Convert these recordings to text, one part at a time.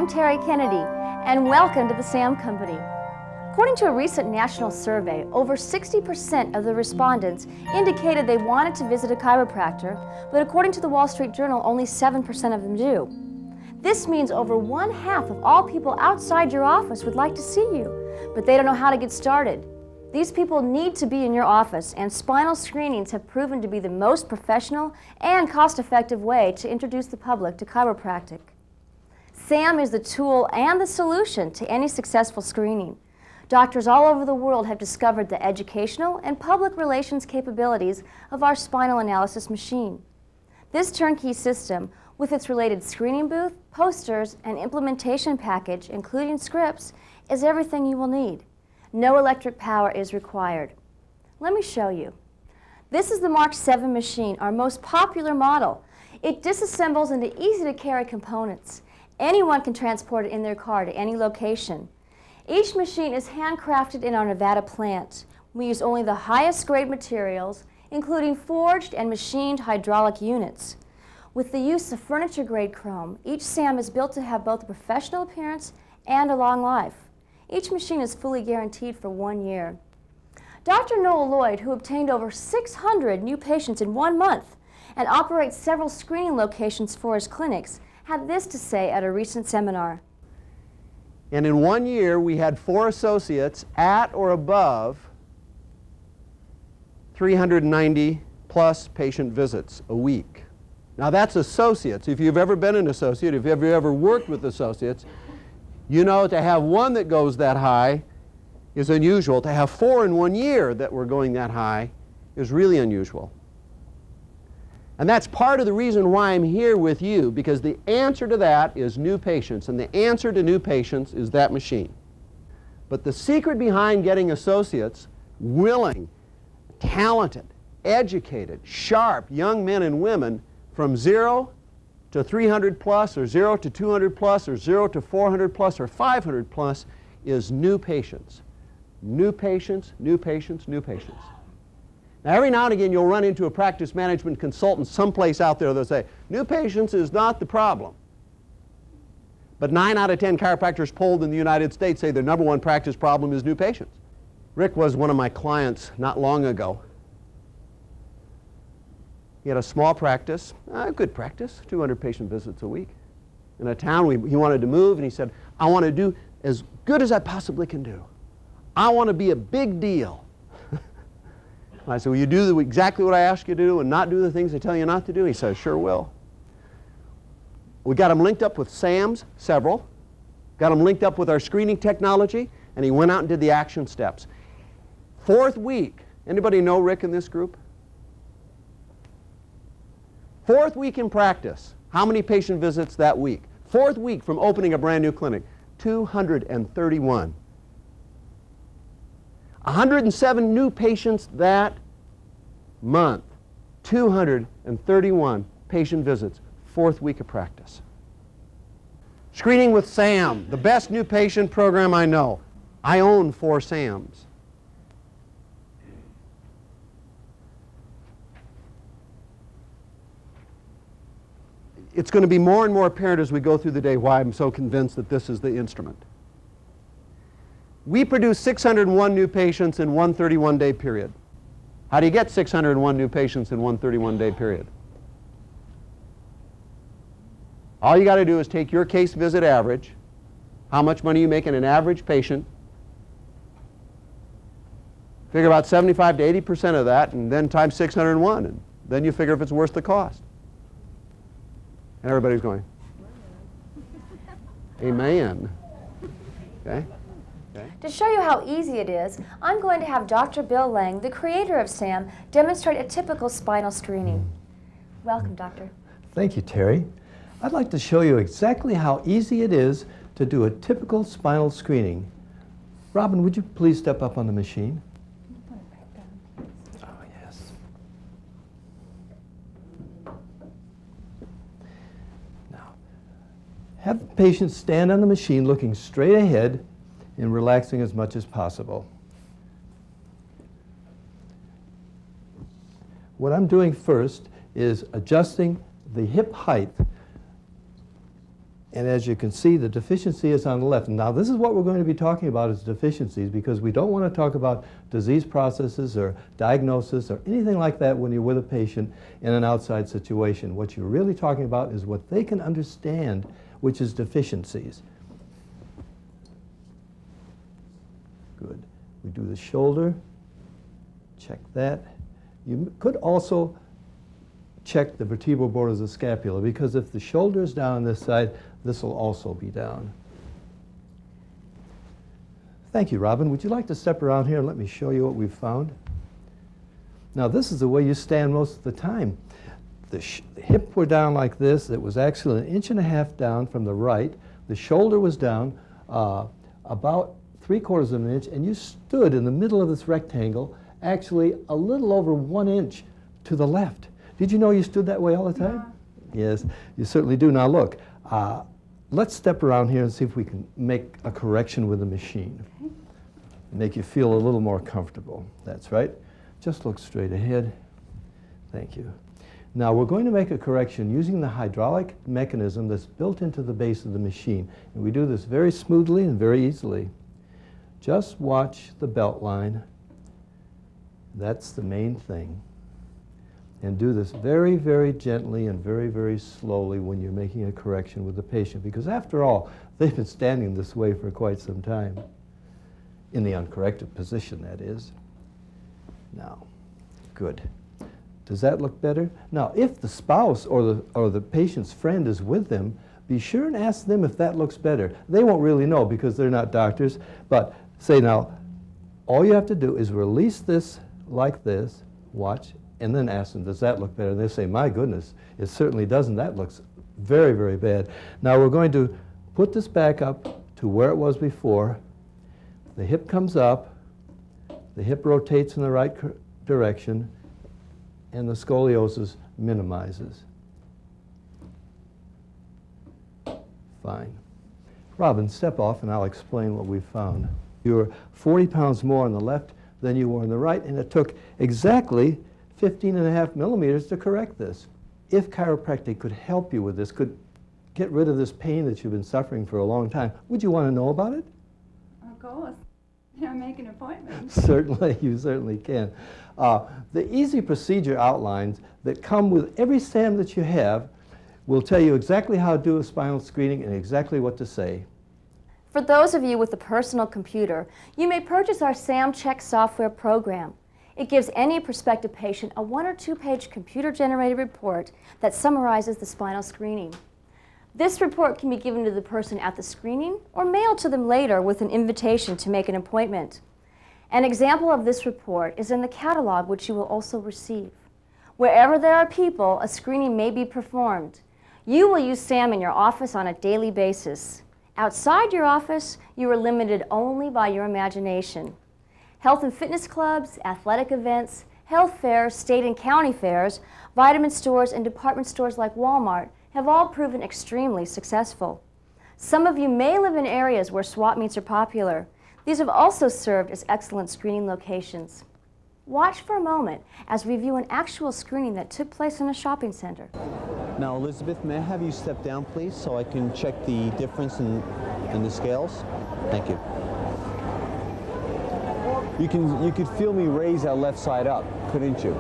I'm Terry Kennedy, and welcome to the S.A.M. Company. According to a recent national survey, over 60% of the respondents indicated they wanted to visit a chiropractor, but according to the Wall Street Journal, only 7% of them do. This means over 1/2 of all people outside your office would like to see you, but they don't know how to get started. These people need to be in your office, and spinal screenings have proven to be the most professional and cost-effective way to introduce the public to chiropractic. S.A.M. is the tool and the solution to any successful screening. Doctors all over the world have discovered the educational and public relations capabilities of our spinal analysis machine. This turnkey system, with its related screening booth, posters, and implementation package, including scripts, is everything you will need. No electric power is required. Let me show you. This is the Mark 7 machine, our most popular model. It disassembles into easy-to-carry components. Anyone can transport it in their car to any location. Each machine is handcrafted in our Nevada plant. We use only the highest grade materials, including forged and machined hydraulic units. With the use of furniture-grade chrome, each S.A.M. is built to have both a professional appearance and a long life. Each machine is fully guaranteed for 1 year. Dr. Noel Lloyd, who obtained over 600 new patients in 1 month and operates several screening locations for his clinics, had this to say at a recent seminar. And in 1 year, we had 4 associates at or above 390 plus patient visits a week. Now that's associates. If you've ever been an associate, if you've ever worked with associates, you know to have one that goes that high is unusual. To have 4 in 1 year that were going that high is really unusual. And that's part of the reason why I'm here with you, because the answer to that is new patients, and the answer to new patients is that machine. But the secret behind getting associates, willing, talented, educated, sharp young men and women from 0 to 300 plus, or 0 to 200 plus, or 0 to 400 plus, or 500 plus, is new patients. New patients, new patients, new patients. Now, every now and again, you'll run into a practice management consultant someplace out there that'll say, new patients is not the problem. But 9 out of 10 chiropractors polled in the United States say their #1 practice problem is new patients. Rick was one of my clients not long ago. He had a small practice, a good practice, 200 patient visits a week. In a town he wanted to move, and he said, I want to do as good as I possibly can do. I want to be a big deal. I said, will you do exactly what I ask you to do and not do the things I tell you not to do? He said, sure will. We got him linked up with S.A.Ms, several. Got him linked up with our screening technology, and he went out and did the action steps. 4th week, anybody know Rick in this group? 4th week in practice, how many patient visits that week? 4th week from opening a brand new clinic, 231. 107 new patients that month, 231 patient visits, 4th week of practice. Screening with S.A.M., the best new patient program I know. I own 4 S.A.Ms. It's going to be more and more apparent as we go through the day why I'm so convinced that this is the instrument. We produce 601 new patients in one 31-day period. How do you get 601 new patients in one 31-day period? All you got to do is take your case visit average, how much money you make in an average patient, figure about 75 to 80% of that, and then times 601, and then you figure if it's worth the cost. And everybody's going, amen. Okay? To show you how easy it is, I'm going to have Dr. Bill Lang, the creator of S.A.M, demonstrate a typical spinal screening. Welcome, Doctor. Thank you, Terry. I'd like to show you exactly how easy it is to do a typical spinal screening. Robin, would you please step up on the machine? Oh, yes. Now, have the patient stand on the machine looking straight ahead and relaxing as much as possible. What I'm doing first is adjusting the hip height And as you can see, the deficiency is on the left. Now, this is what we're going to be talking about is deficiencies, because we don't want to talk about disease processes or diagnosis or anything like that when you're with a patient in an outside situation. What you're really talking about is what they can understand, which is deficiencies. Good. We do the shoulder. Check that. You could also check the vertebral border of the scapula, because if the shoulder is down on this side, this will also be down. Thank you, Robin. Would you like to step around here and let me show you what we've found? Now, this is the way you stand most of the time. The hip were down like this. It was actually 1.5 inches down from the right. The shoulder was down about 3/4 of an inch, and you stood in the middle of this rectangle, actually a little over 1 inch to the left. Did you know you stood that way all the time? Yeah. Yes, you certainly do. Now look, let's step around here and see if we can make a correction with the machine. Okay. Make you feel a little more comfortable. That's right. Just look straight ahead. Thank you. Now we're going to make a correction using the hydraulic mechanism that's built into the base of the machine. And we do this very smoothly and very easily. Just watch the belt line. That's the main thing. And do this very, very gently and very, very slowly when you're making a correction with the patient, because after all, they've been standing this way for quite some time, in the uncorrected position, that is. Now, good. Does that look better? Now, if the spouse or the patient's friend is with them, be sure and ask them if that looks better. They won't really know because they're not doctors, but say now, all you have to do is release this like this, watch, and then ask them, does that look better? And they say, my goodness, it certainly doesn't. That looks very, very bad. Now we're going to put this back up to where it was before. The hip comes up, the hip rotates in the right direction, and the scoliosis minimizes. Fine. Robin, step off and I'll explain what we found. You were 40 pounds more on the left than you were on the right, and it took exactly 15.5 millimeters to correct this. If chiropractic could help you with this, could get rid of this pain that you've been suffering for a long time, would you want to know about it? Of course. Yeah, make an appointment. Certainly, you certainly can. The easy procedure outlines that come with every SAM that you have will tell you exactly how to do a spinal screening and exactly what to say. For those of you with a personal computer, you may purchase our S.A.M Check software program. It gives any prospective patient a 1- or 2-page computer-generated report that summarizes the spinal screening. This report can be given to the person at the screening or mailed to them later with an invitation to make an appointment. An example of this report is in the catalog, which you will also receive. Wherever there are people, a screening may be performed. You will use S.A.M in your office on a daily basis. Outside your office, you are limited only by your imagination. Health and fitness clubs, athletic events, health fairs, state and county fairs, vitamin stores, and department stores like Walmart have all proven extremely successful. Some of you may live in areas where swap meets are popular. These have also served as excellent screening locations. Watch for a moment as we view an actual screening that took place in a shopping center. Now, Elizabeth, may I have you step down, please, so I can check the difference in the scales? Thank you. You could feel me raise that left side up, couldn't you?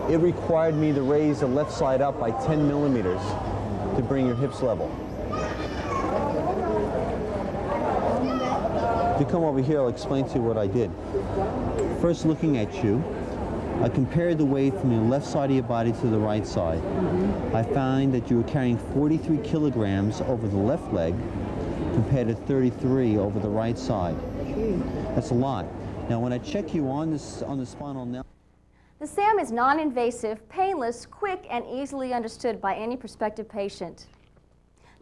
It required me to raise the left side up by 10 millimeters to bring your hips level. If you come over here, I'll explain to you what I did. First, looking at you, I compared the weight from the left side of your body to the right side. I found that you were carrying 43 kilograms over the left leg compared to 33 over the right side. That's a lot. Now, when I check you on the spinal now, The S.A.M is non-invasive, painless, quick, and easily understood by any prospective patient.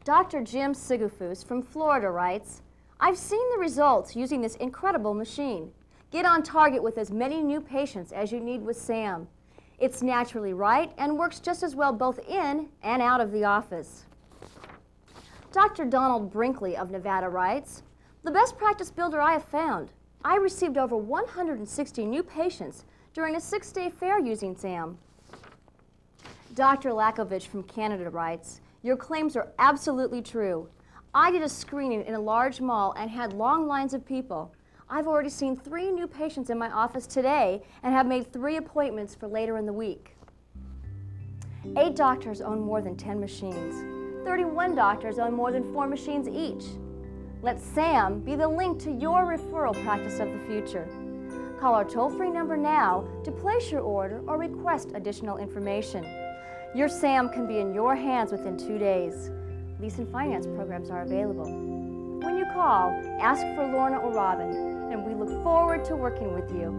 Dr. Jim Sigafus from Florida writes, I've seen the results using this incredible machine. Get on target with as many new patients as you need with S.A.M. It's naturally right and works just as well both in and out of the office. Dr. Donald Brinkley of Nevada writes, the best practice builder I have found. I received over 160 new patients during a 6-day fair using S.A.M. Dr. Lakovich from Canada writes, "Your claims are absolutely true. I did a screening in a large mall and had long lines of people. I've already seen 3 new patients in my office today and have made 3 appointments for later in the week." 8 doctors own more than 10 machines. 31 doctors own more than 4 machines each. Let S.A.M be the link to your referral practice of the future. Call our toll-free number now to place your order or request additional information. Your S.A.M can be in your hands within 2 days. Lease and finance programs are available. When you call, ask for Lorna or Robin, and we look forward to working with you.